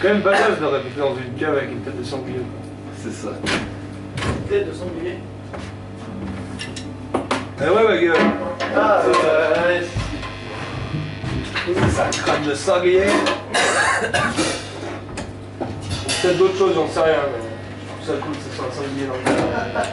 C'est quand même badass de répéter dans une cave avec une tête de sanglier. C'est ça. Tête de sanglier. Eh ouais, ma gueule. Ah, ouais. C'est un crâne de sanglier. Peut-être d'autres choses, j'en sais rien, mais je trouve ça cool que ce soit un sanglier dans le cave.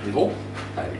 C'est bon? Allez.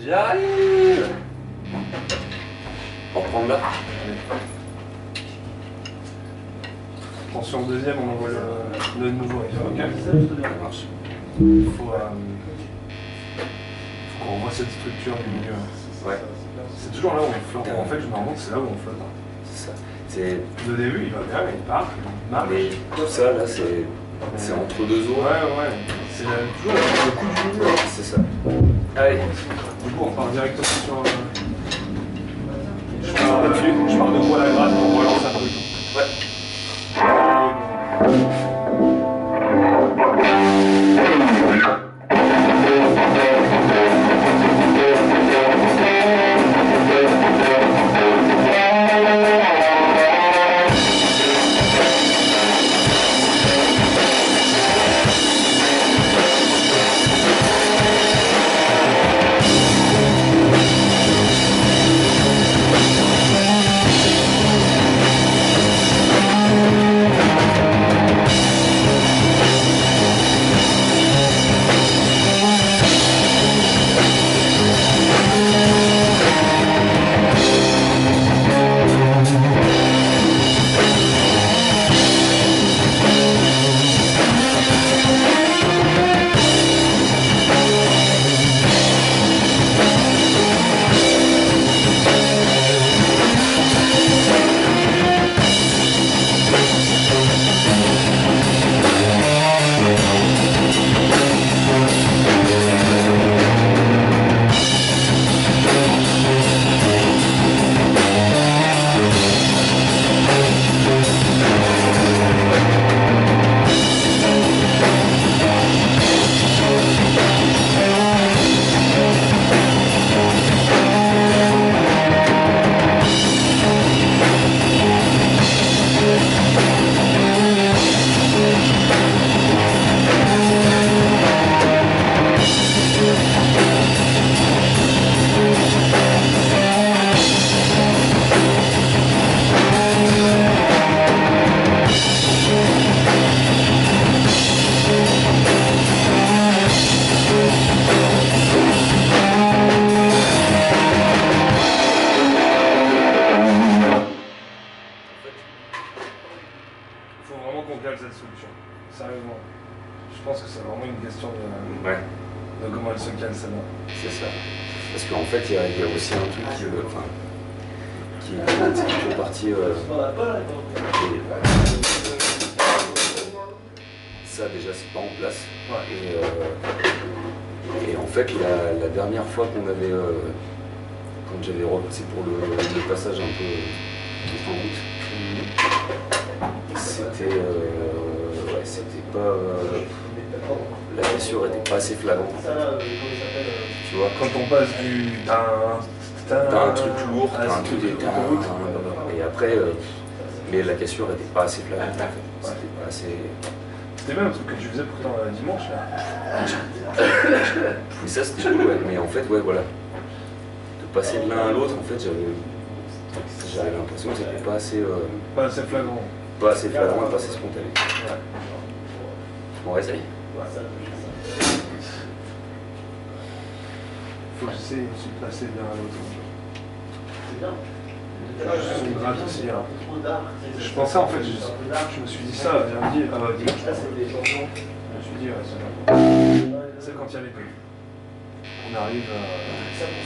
J'arrive. On reprend là. Attention, deuxième, on envoie le nouveau. Ok, Ça marche. faut qu'on revoie cette structure du milieu. Ouais. C'est toujours là où on flotte. En fait, je me rends compte que c'est là où on flotte. C'est ça. C'est... Le début, il va bien, il part, il marche. Mais tout ça, là, c'est entre deux eaux. Ouais. C'est toujours le coup du milieu. C'est ça. Allez. Du coup, on part directement sur... Je pars là-dessus, je pars de poil à gratte pour relancer un truc. Ouais. ça. Parce qu'en fait, il y a aussi un truc qui fait partie. Ça, déjà, c'est pas en place. Et en fait, la dernière fois qu'on avait. Quand j'avais repassé pour le passage un peu en route, c'était. Ouais, c'était pas. La blessure était pas assez flagrante. Tu vois, Quand on passe du. t'as un truc lourd, t'as un truc et après, mais la cassure était pas assez flagrante en fait. C'était pas assez. C'était même un truc que tu faisais pourtant dimanche là. Mais ça c'était cool, ouais. Mais en fait, ouais, voilà. De passer de l'un à l'autre, en fait, j'avais l'impression que c'était pas assez. Pas assez flagrant. Pas assez flagrant et pas assez spontané. Ouais. On réessaye. Faut que j'essaie de se passer de l'un à l'autre. C'est bien. Juste une gratte aussi. Hein. Je pensais en fait, je me suis dit ça lundi, dimanche. Je me suis dit, ouais, c'est quand il y a les peu. On arrive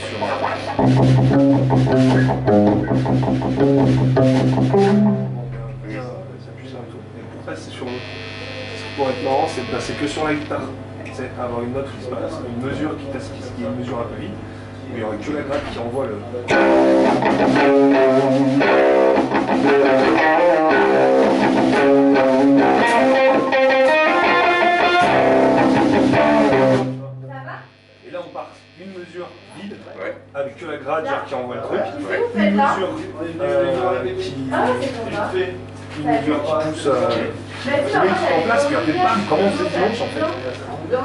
sur un. S'appuie un peu. Et après, c'est sur l'autre. Pour être marrant, c'est de passer que sur la guitare. C'est avoir une note où il se passe, une mesure qui est une mesure un peu vite, où il n'y aurait que la gratte qui envoie le. Et là on part une mesure vide, avec que la gratte qui envoie le truc, une mesure une mesure qui pousse qui met tout en place, puis après bam, comment on fait dimanche en fait.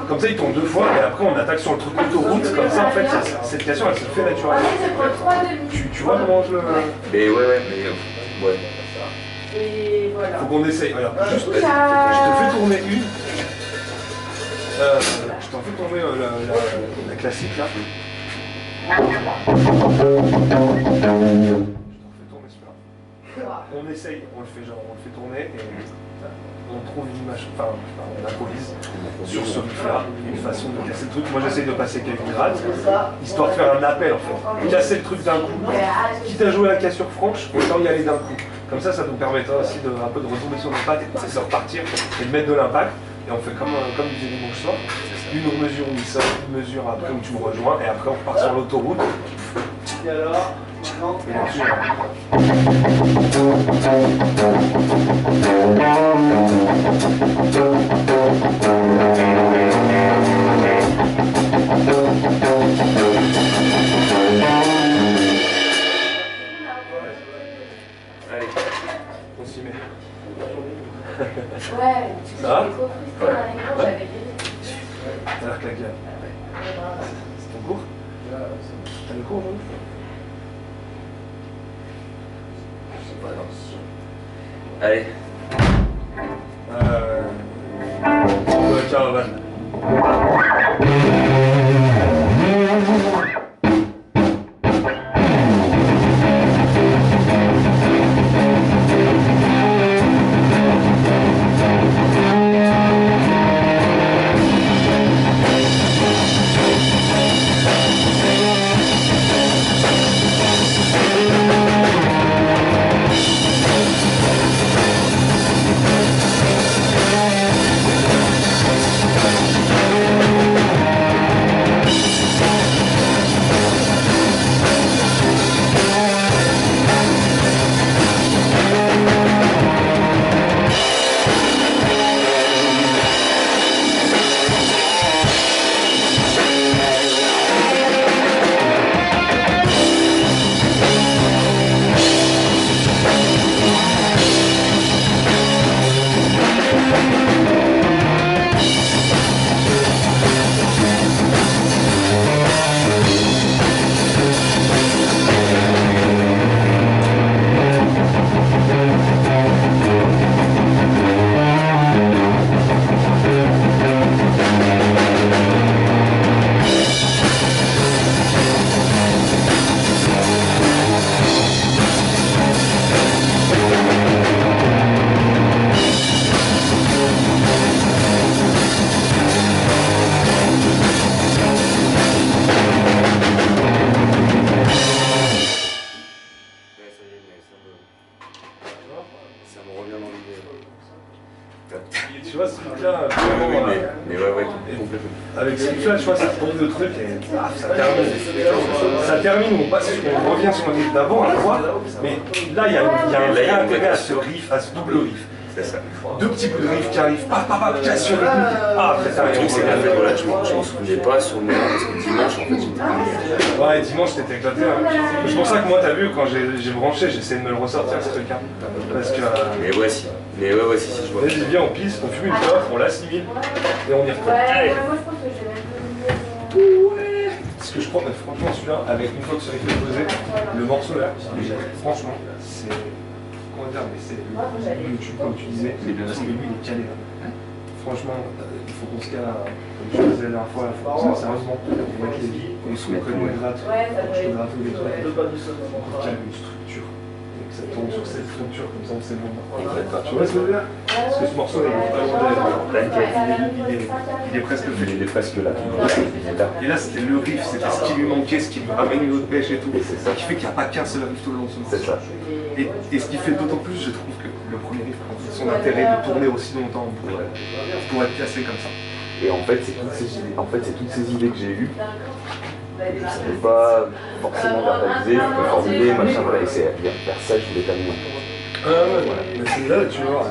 Comme ça il tombe deux fois et après on attaque sur le truc autoroute, comme ça en fait cette cassure elle se fait naturellement. Tu vois comment je le. Mais ouais. Et voilà. Faut qu'on essaye. Regarde, juste, je te fais tourner une. Je t'en fais tourner la classique là. Je t'en fais tourner celui-là. On essaye, on le fait tourner et on trouve une image, enfin on improvise sur ce riff-là, une façon de casser le truc. Moi j'essaye de passer quelques grattes, histoire de faire un appel en fait. Casser le truc d'un coup, quitte à jouer la cassure franche, autant y aller d'un coup. Comme ça nous permettra aussi un peu de retomber sur nos pattes et de repartir et de mettre de l'impact. Et on fait comme disait dimanche soir, une mesure où il sort, une mesure après où tu me rejoins, et après on repart sur l'autoroute. Et alors, maintenant, Et là-dessus, Allez. on s'y met. Ouais, Ça va? j'étais trop frustrée dans les cours, j'avais des. Alors que la gueule. C'est ton cours? T'as le cours aujourd'hui? Allez. Caravane. là, tu vois, ça tombe le truc et paf, ça termine. Ça termine, on passe, on revient sur le riff d'avant à la fois, mais là, il y a un vrai intérêt à ce riff, à ce double riff. Deux petits bouts de riff qui arrivent, casse sur le rythme. Après ça, le truc, c'est qu'en fait, voilà, je m'en souvenais pas sur le moment, parce que dimanche, en fait, j'étais. Ouais, dimanche, t'étais éclaté. Hein. C'est pour ça que moi, t'as vu, quand j'ai branché, j'ai essayé de me le ressortir, ce truc. Hein. Parce que. Mais ouais, si. Mais ouais, si, je vois. Vas-y, viens, on pisse, on fume une clope, on l'assimile, et on y retourne. Allez. Moi, je pense que j'ai même Ouais. Parce que je crois, franchement, celui-là, avec une fois que ce riff est posé, le morceau là, franchement, c'est. Comment dire, mais c'est le YouTube, comme tu disais, parce que lui, il est calé là. Franchement, il faut qu'on se cale, comme je disais la dernière fois, il faut qu'on se cale sérieusement, on va les vies, on se reconnaît les grattes, quand je te gratte tous les trucs, on cale une structure, et que ça tourne sur cette structure, comme ça on sait le moment. Tu vois ce que je veux dire? Parce que ce morceau, il est vraiment il est presque fait. Il est presque là. Et là, c'était le riff, c'était ce qui lui manquait, ce qui lui ramène une autre pêche et tout. C'est ça qui fait qu'il n'y a pas qu'un seul riff tout le long de ce morceau. C'est ça. Et ce qui fait d'autant plus, je trouve, que le premier riff prend son intérêt de tourner aussi longtemps pour être cassé comme ça. Et en fait, c'est toutes ces idées que j'ai eues. Je ne savais pas forcément verbaliser, je peux formuler, machin, voilà, et c'est vers ça que je voulais terminer. Ouais, mais c'est là, tu vois.